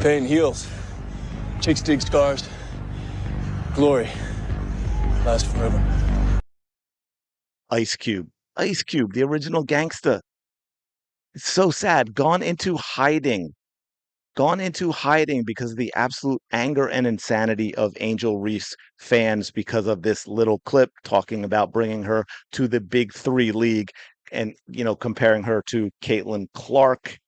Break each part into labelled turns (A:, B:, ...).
A: Pain heals. Chicks dig scars. Glory lasts forever.
B: Ice Cube. Ice Cube, the original gangsta. It's so sad. Gone into hiding because of the absolute anger and insanity of Angel Reese fans because of this little clip talking about bringing her to the Big Three League and, comparing her to Caitlin Clark,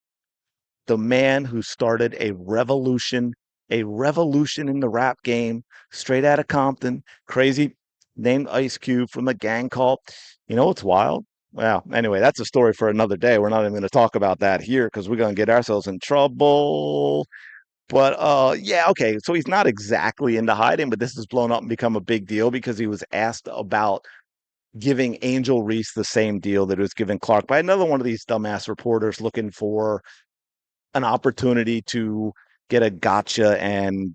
B: the man who started a revolution in the rap game, straight out of Compton, crazy, named Ice Cube from a gang called. You know what's wild? Well, anyway, that's a story for another day. We're not even going to talk about that here because we're going to get ourselves in trouble. But yeah, okay. So he's not exactly into hiding, but this has blown up and become a big deal because he was asked about giving Angel Reese the same deal that was given Clark by another one of these dumbass reporters looking for an opportunity to get a gotcha and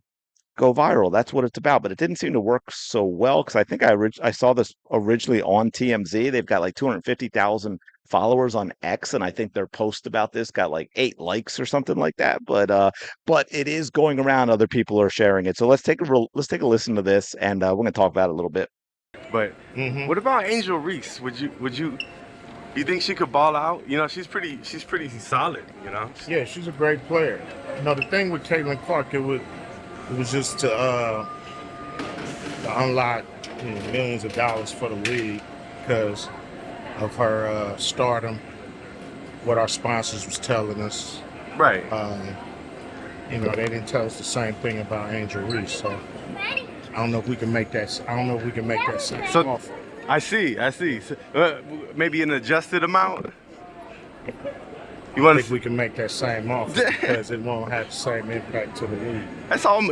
B: go viral. That's what it's about. But it didn't seem to work so well because I think I saw this originally on TMZ. They've got like 250,000 followers on X, and I think their post about this got like 8 likes or something like that. But it is going around. Other people are sharing it. So let's take a listen to this, and we're gonna talk about it a little bit.
C: But what about Angel Reese? You think she could ball out? You know, she's pretty solid. You know.
D: Yeah, she's a great player. The thing with Caitlin Clark, it was just to unlock millions of dollars for the league because of her stardom. What our sponsors was telling us,
C: Right.
D: they didn't tell us the same thing about Angel Reese. So I don't know if we can make that. I don't know if we can make that same offer.
C: I see. So, maybe an adjusted amount. You
D: I
C: want
D: think
C: to?
D: we can make that same offer because it won't have the same impact to the league.
C: That's all.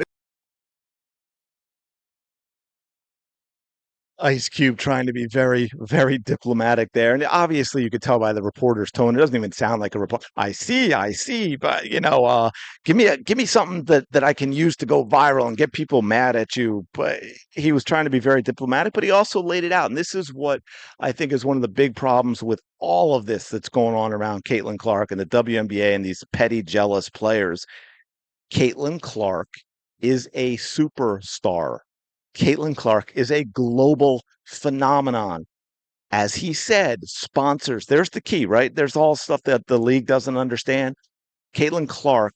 B: Ice Cube trying to be very, very diplomatic there. And obviously you could tell by the reporter's tone. It doesn't even sound like a report. I see, but give me something that I can use to go viral and get people mad at you. But he was trying to be very diplomatic, but he also laid it out. And this is what I think is one of the big problems with all of this that's going on around Caitlin Clark and the WNBA and these petty, jealous players. Caitlin Clark is a superstar. Caitlin Clark is a global phenomenon. As he said, sponsors, there's the key, right? There's all stuff that the league doesn't understand. Caitlin Clark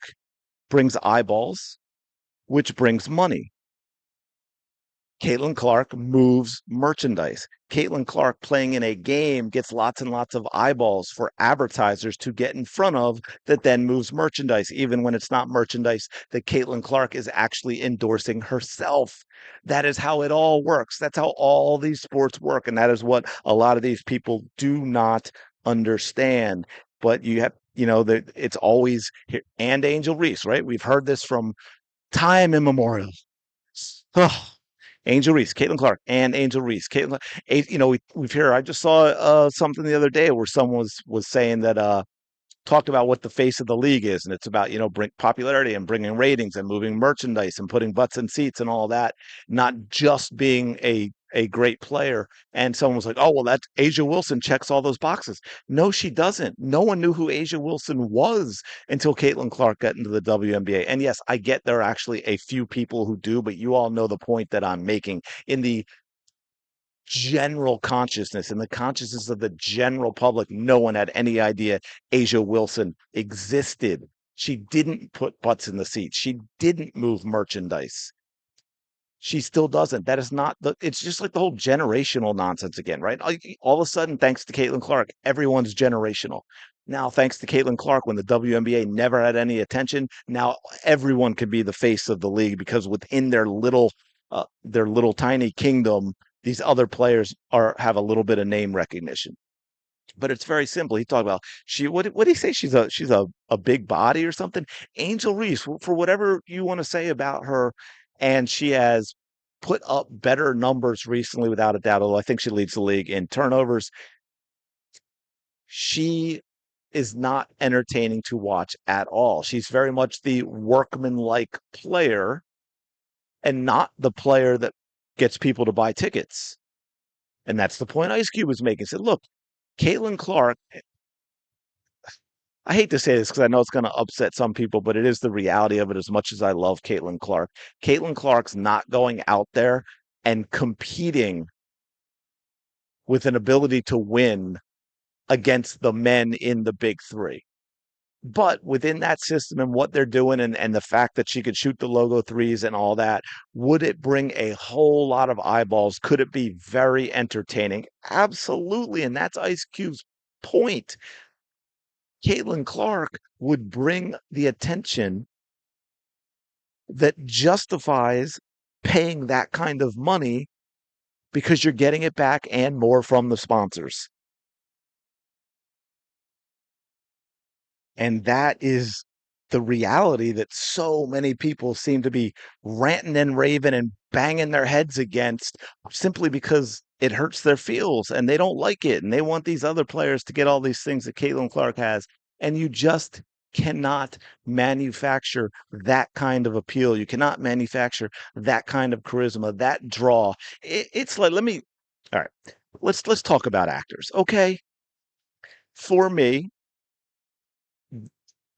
B: brings eyeballs, which brings money. Caitlin Clark moves merchandise. Caitlin Clark playing in a game gets lots and lots of eyeballs for advertisers to get in front of that then moves merchandise, even when it's not merchandise that Caitlin Clark is actually endorsing herself. That is how it all works. That's how all these sports work. And that is what a lot of these people do not understand. But it's always here. And Angel Reese, right? We've heard this from time immemorial. Oh, Angel Reese, Caitlin Clark, and Angel Reese. We've heard. I just saw something the other day where someone was saying that talked about what the face of the league is, and it's about bring popularity and bringing ratings and moving merchandise and putting butts in seats and all that, not just being a great player. And someone was like, "Oh, well, that's Asia Wilson checks all those boxes." No, she doesn't. No one knew who Asia Wilson was until Caitlin Clark got into the WNBA. And yes, I get there are actually a few people who do, but you all know the point that I'm making. In the general consciousness, in the consciousness of the general public, no one had any idea Asia Wilson existed. She didn't put butts in the seats. She didn't move merchandise. She still doesn't. That is not it's just like the whole generational nonsense again, right? All of a sudden, thanks to Caitlin Clark, everyone's generational. Now, thanks to Caitlin Clark, when the WNBA never had any attention, now everyone could be the face of the league because within their little tiny kingdom, these other players have a little bit of name recognition. But it's very simple. He talked about what did he say? She's a big body or something. Angel Reese, for whatever you want to say about her, and she has put up better numbers recently without a doubt. Although I think she leads the league in turnovers. She is not entertaining to watch at all. She's very much the workman-like player and not the player that gets people to buy tickets. And that's the point Ice Cube was making. He said, look, Caitlin Clark I hate to say this because I know it's going to upset some people, but it is the reality of it as much as I love Caitlin Clark. Caitlin Clark's not going out there and competing with an ability to win against the men in the big three. But within that system and what they're doing and the fact that she could shoot the logo threes and all that, would it bring a whole lot of eyeballs? Could it be very entertaining? Absolutely. And that's Ice Cube's point. Caitlin Clark would bring the attention that justifies paying that kind of money because you're getting it back and more from the sponsors. And that is the reality that so many people seem to be ranting and raving and banging their heads against simply because it hurts their feels and they don't like it. And they want these other players to get all these things that Caitlin Clark has. And you just cannot manufacture that kind of appeal. You cannot manufacture that kind of charisma, that draw. It's like, all right, let's talk about actors. Okay. For me,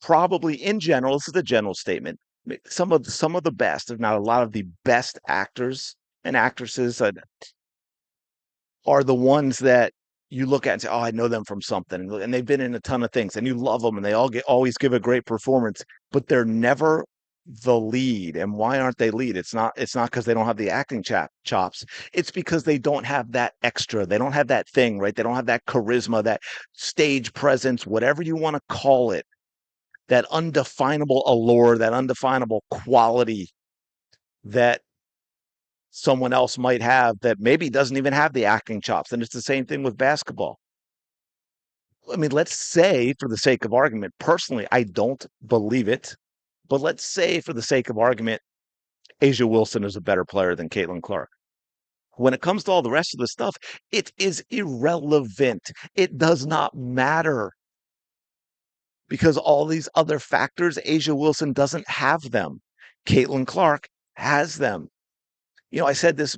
B: probably in general, this is a general statement. Some of the best, if not a lot of the best actors and actresses are the ones that you look at and say, "Oh, I know them from something," and they've been in a ton of things, and you love them, and they always give a great performance, but they're never the lead. And why aren't they lead? It's not because they don't have the acting chops. It's because they don't have that extra. They don't have that thing, right? They don't have that charisma, that stage presence, whatever you want to call it, that undefinable allure, that undefinable quality that someone else might have that maybe doesn't even have the acting chops. And it's the same thing with basketball. I mean, let's say, for the sake of argument, personally, I don't believe it, but let's say, for the sake of argument, Asia Wilson is a better player than Caitlin Clark. When it comes to all the rest of the stuff, it is irrelevant. It does not matter because all these other factors, Asia Wilson doesn't have them. Caitlin Clark has them. I said this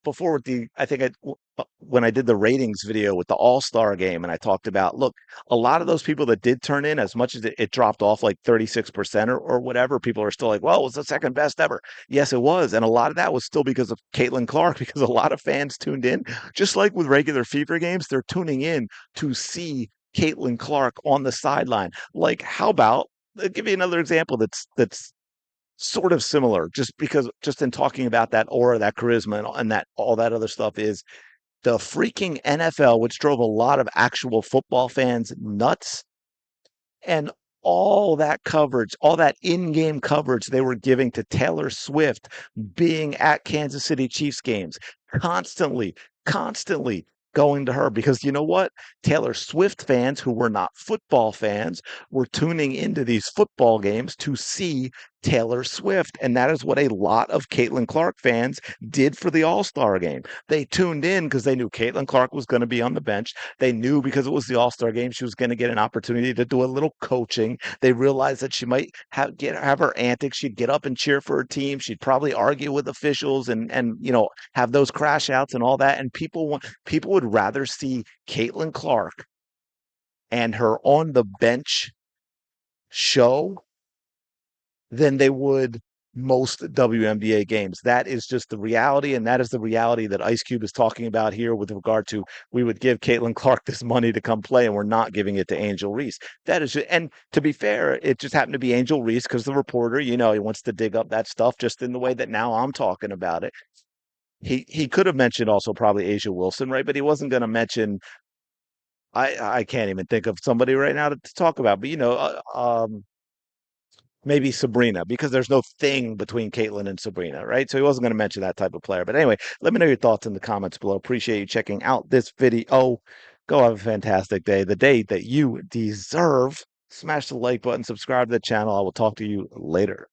B: before with when I did the ratings video with the All-Star game, and I talked about, look, a lot of those people that did turn in, as much as it dropped off like 36% or whatever, people are still like, well, it was the second best ever. Yes, it was. And a lot of that was still because of Caitlin Clark, because a lot of fans tuned in. Just like with regular Fever games, they're tuning in to see Caitlin Clark on the sideline. Like, how about, I'll give you another example that's sort of similar, just in talking about that aura, that charisma, and that all that other stuff, is the freaking NFL, which drove a lot of actual football fans nuts, and all that coverage, all that in-game coverage they were giving to Taylor Swift being at Kansas City Chiefs games, constantly, constantly going to her, because you know what? Taylor Swift fans who were not football fans were tuning into these football games to see Taylor Swift. And that is what a lot of Caitlin Clark fans did for the All-Star game. They tuned in because they knew Caitlin Clark was going to be on the bench. They knew because it was the All-Star game, she was going to get an opportunity to do a little coaching. They realized that she might have her antics. She'd get up and cheer for her team. She'd probably argue with officials and have those crash outs and all that. And people would rather see Caitlin Clark and her on the bench show than they would most WNBA games. That is just the reality, and that is the reality that Ice Cube is talking about here with regard to, we would give Caitlin Clark this money to come play, and we're not giving it to Angel Reese. That is, and to be fair, it just happened to be Angel Reese because the reporter, he wants to dig up that stuff just in the way that now I'm talking about it. He could have mentioned also probably Asia Wilson, right? But he wasn't going to mention. I can't even think of somebody right now to talk about, but maybe Sabrina, because there's no thing between Caitlin and Sabrina, right? So he wasn't going to mention that type of player. But anyway, let me know your thoughts in the comments below. Appreciate you checking out this video. Go have a fantastic day, the day that you deserve. Smash the like button, subscribe to the channel. I will talk to you later.